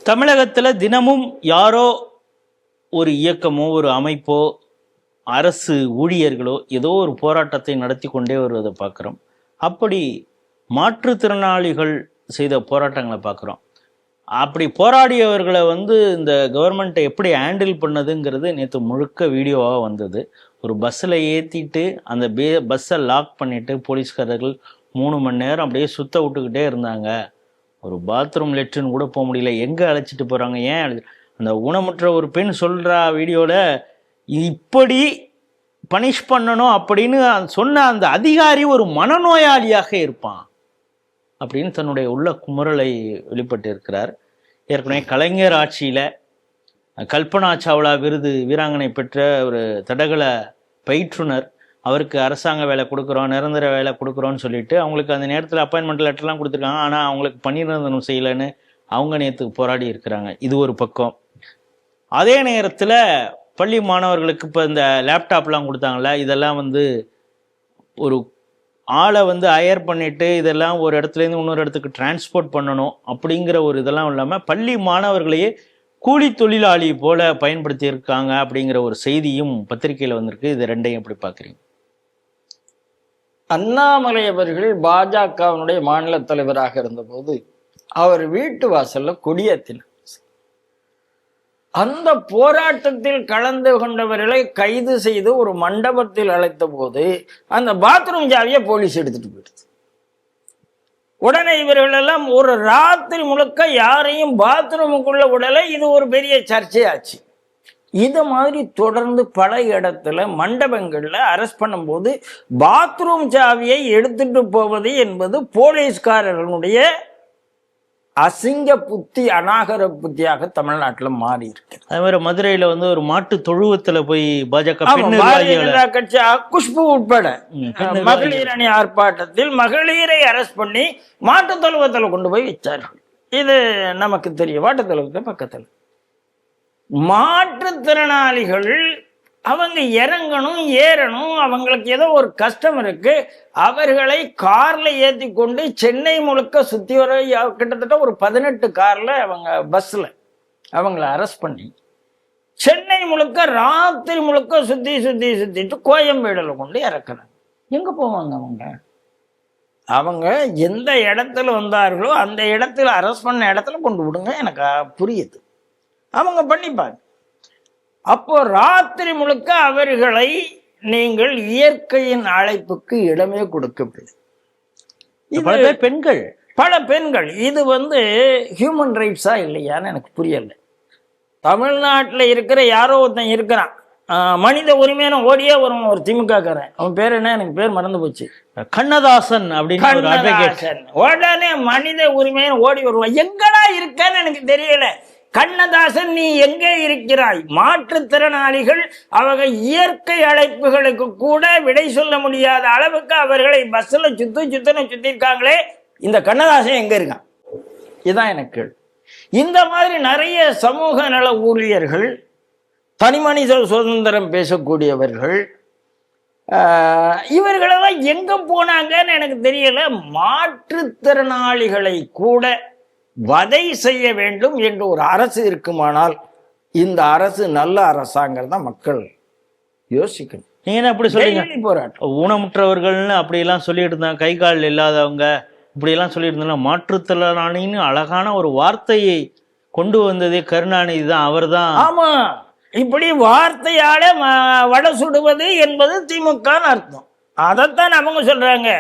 தமிழகத்தில் தினமும் யாரோ ஒரு இயக்கமோ ஒரு அமைப்போ அரசு ஊழியர்களோ ஏதோ ஒரு போராட்டத்தை நடத்தி கொண்டே வருவதை பார்க்குறோம். அப்படி மாற்றுத்திறனாளிகள் செய்த போராட்டங்களை பார்க்குறோம். அப்படி போராடியவர்களை இந்த கவர்மெண்ட்டை எப்படி ஹேண்டில் பண்ணதுங்கிறது நேற்று முழுக்க வீடியோவாக வந்தது. ஒரு பஸ்ஸில் ஏற்றிட்டு அந்த பஸ்ஸை லாக் பண்ணிவிட்டு போலீஸ்காரர்கள் 3 மணி நேரம் அப்படியே சுத்த விட்டுக்கிட்டே இருந்தாங்க. ஒரு பாத்ரூம் லெட்ரின் கூட போக முடியல. எங்கே அழைச்சிட்டு போகிறாங்க? ஏன் அந்த ஊனமுற்ற ஒரு பெண் சொல்கிறா வீடியோவில், இப்படி பனிஷ் பண்ணணும் அப்படின்னு சொன்ன அந்த அதிகாரி ஒரு மனநோயாளியாக இருப்பான் அப்படின்னு தன்னுடைய உள்ள குமுறலை வெளிப்பட்டு இருக்கிறார். ஏற்கனவே கலைஞர் ஆட்சியில் கல்பனா சாவ்லா விருது வீராங்கனை பெற்ற ஒரு தடகள பயிற்றுனர், அவருக்கு அரசாங்க வேலை கொடுக்குறோம், நிரந்தர வேலை கொடுக்குறோன்னு சொல்லிட்டு அவங்களுக்கு அந்த நேரத்தில் அப்பாயின்மெண்ட் லெட்டர்லாம் கொடுத்துருக்காங்க. ஆனால் அவங்களுக்கு பணிநிரந்தரம் செய்யலைன்னு அவங்க நேற்றுக்கு போராடி இருக்கிறாங்க. இது ஒரு பக்கம். அதே நேரத்தில் பள்ளி மாணவர்களுக்கு இப்போ இந்த லேப்டாப்லாம் கொடுத்தாங்கள, இதெல்லாம் ஒரு ஆளை ஹயர் பண்ணிவிட்டு இதெல்லாம் ஒரு இடத்துலேருந்து இன்னொரு இடத்துக்கு டிரான்ஸ்போர்ட் பண்ணணும் அப்படிங்கிற ஒரு இதெல்லாம் இல்லாமல் பள்ளி மாணவர்களையே கூலி தொழிலாளி போல பயன்படுத்தி இருக்காங்க அப்படிங்கிற ஒரு செய்தியும் பத்திரிகையில் வந்திருக்கு. இது ரெண்டையும் எப்படி பார்க்குறீங்க? அண்ணாமலை அவர்கள் பாஜகவினுடைய மாநில தலைவராக இருந்தபோது அவர் வீட்டு வாசல்ல கொடியேற்றினார். அந்த போராட்டத்தில் கலந்து கொண்டவர்களை கைது செய்து ஒரு மண்டபத்தில் அழைத்த போது அந்த பாத்ரூம் சாவியை போலீஸ் எடுத்துட்டு போயிடுது. உடனே இவர்கள் எல்லாம் ஒரு ராத்திரி முழுக்க யாரையும் பாத்ரூமுக்குள்ள விடலை. இது ஒரு பெரிய சர்ச்சையாச்சு. இது மாதிரி தொடர்ந்து பல இடத்துல மண்டபங்கள்ல அரெஸ்ட் பண்ணும்போது பாத்ரூம் சாவியை எடுத்துட்டு போவது என்பது போலீஸ்காரர்களுடைய அசிங்க புத்தி, அநாகர புத்தியாக தமிழ்நாட்டில் மாறி இருக்கு. அதே மாதிரி மதுரையில ஒரு மாட்டு தொழுவத்துல போய் பாஜக கட்சி குஷ்பு உட்பட மகளிர் அணி ஆர்ப்பாட்டத்தில் மகளிரை அரெஸ்ட் பண்ணி மாட்டு தொழுவத்துல கொண்டு போய் வச்சார்கள். இது நமக்கு தெரியும். மாட்டு தொழுவத்தை பக்கத்துல மாற்றுத்திறனாளிகள் அவங்க இறங்கணும், ஏறணும், அவங்களுக்கு ஏதோ ஒரு கஷ்டம் இருக்கு. அவர்களை கார்ல ஏற்றி கொண்டு சென்னை முழுக்க சுத்தி வர கிட்டத்தட்ட ஒரு 18 கார்ல அவங்க பஸ்ல அவங்கள அரெஸ்ட் பண்ணி சென்னை முழுக்க ராத்திரி முழுக்க சுத்திட்டு கோயம்பேடுல கொண்டு இறக்குறாங்க. எங்க போவாங்க அவங்க எந்த இடத்துல வந்தார்களோ அந்த இடத்துல அரெஸ்ட் பண்ண இடத்துல கொண்டு விடுங்க. எனக்கு புரியுது, அவங்க பண்ணிப்பாங்க. அப்போ ராத்திரி முழுக்க அவர்களை நீங்கள் இயற்கையின் அழைப்புக்கு இடமே கொடுக்கவில்லை. பல பெண்கள் இது ஹியூமன் ரைட்ஸா இல்லையான்னு எனக்கு புரியல. தமிழ்நாட்டில் இருக்கிற யாரோ ஒருத்தன் இருக்கிறான், மனித உரிமையான ஓடியே வரும் ஒரு திமுக காரன். அவன் பேர் என்ன? எனக்கு பேர் மறந்து போச்சு. கண்ணதாசன் அப்படின்னு. உடனே மனித உரிமையான ஓடி வருவான். எங்கடா இருக்கன்னு எனக்கு தெரியல. கண்ணதாசன், நீ எங்கே இருக்கிறாய்? மாற்றுத்திறனாளிகள் அவங்க இயற்கை அழைப்புகளுக்கு கூட விடை சொல்ல முடியாத அளவுக்கு அவர்களை பஸ்ல சுத்திருக்காங்களே, இந்த கண்ணதாசன் எங்க இருக்கான்? இதுதான் எனக்கு. இந்த மாதிரி நிறைய சமூக நல ஊழியர்கள், தனிமனித சுதந்திரம் பேசக்கூடியவர்கள், இவர்களெல்லாம் எங்க போனாங்கன்னு எனக்கு தெரியல. மாற்றுத்திறனாளிகளை கூட வதை செய்ய வேண்டும் என்று ஒரு அரசு இருக்குமானால் இந்த அரசு நல்ல அரசாங்கம் தான் மக்கள் யோசிக்கணும். நீங்க அப்படி சொல்றீங்க? போராட்டம் ஊனமுற்றவர்கள்னு அப்படியெல்லாம் சொல்லிட்டு இருந்தாங்க, கை கால் இல்லாதவங்க இப்படியெல்லாம் சொல்லிட்டு இருந்தாங்க. மாற்றுத்திறனாளின்னு அழகான ஒரு வார்த்தையை கொண்டு வந்ததே கருணாநிதி தான், அவர் தான். ஆமா, இப்படி வார்த்தையால வடை சுடுவது என்பது திமுகன்னு அர்த்தம். அதைத்தான் அவங்க சொல்றாங்க.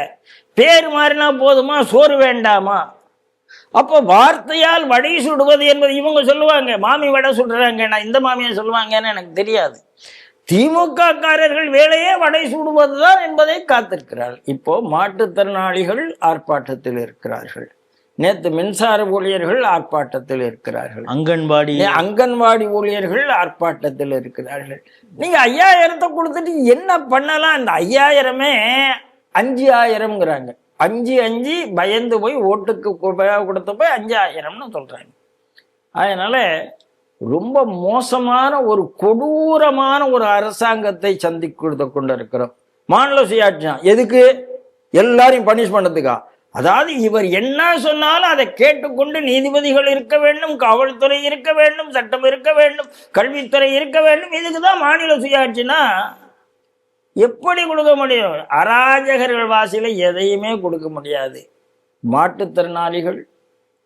பேர் மாறினா போதுமா, சோறு வேண்டாமா? அப்போ வார்த்தையால் வடை சுடுவது என்பது இவங்க சொல்லுவாங்க. மாமி வடை சுடுறாங்க, நான் இந்த மாமியை சொல்லுவாங்கன்னு எனக்கு தெரியாது. திமுக காரர்கள் வேலையே வடை சுடுவதுதான் என்பதை காத்திருக்கிறார்கள். இப்போ மாற்றுத்திறனாளிகள் ஆர்ப்பாட்டத்தில் இருக்கிறார்கள். நேற்று மின்சார ஊழியர்கள் ஆர்ப்பாட்டத்தில் இருக்கிறார்கள். அங்கன்வாடி ஊழியர்கள் ஆர்ப்பாட்டத்தில் இருக்கிறார்கள். நீங்க 5000 கொடுத்துட்டு என்ன பண்ணலாம்? இந்த 5000மே 5000ங்கிறாங்க. 5 பயந்து போய் ஓட்டுக்கு கொடுத்த போய் 5000ன்னு சொல்றாங்க. அதனால ரொம்ப மோசமான ஒரு கொடூரமான ஒரு அரசாங்கத்தை சந்திக்க கொண்டிருக்கிறோம். மாநில சுயாட்சி எதுக்கு? எல்லாரையும் பனிஷ் பண்ணதுக்கா? அதாவது இவர் என்ன சொன்னாலும் அதை கேட்டுக்கொண்டு நீதிபதிகள் இருக்க வேண்டும், காவல்துறை இருக்க வேண்டும், சட்டம் இருக்க வேண்டும், கல்வித்துறை இருக்க வேண்டும். இதுக்குதான் மாநில சுயாட்சினா எப்படி கொடுக்க முடியும்? அராஜகர்கள் வாசியில எதையுமே கொடுக்க முடியாது. மாற்றுத்திறனாளிகள்,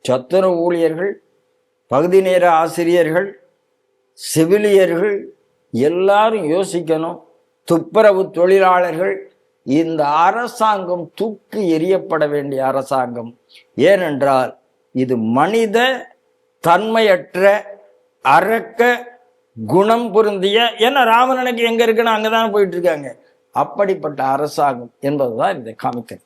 சத்துணவு ஊழியர்கள், பகுதி நேர ஆசிரியர்கள், செவிலியர்கள் எல்லாரும் யோசிக்கணும். துப்புரவு தொழிலாளர்கள், இந்த அரசாங்கம் தூக்கி எறியப்பட வேண்டிய அரசாங்கம். ஏனென்றால் இது மனித தன்மையற்ற அரக்க குணம் பொருந்திய, ஏன்னா ராவணனுக்கு எங்க இருக்குன்னு அங்கதான் போயிட்டு இருக்காங்க. அப்படிப்பட்ட அரசாங்கம் என்பதுதான் இதை காமிக்கிறது.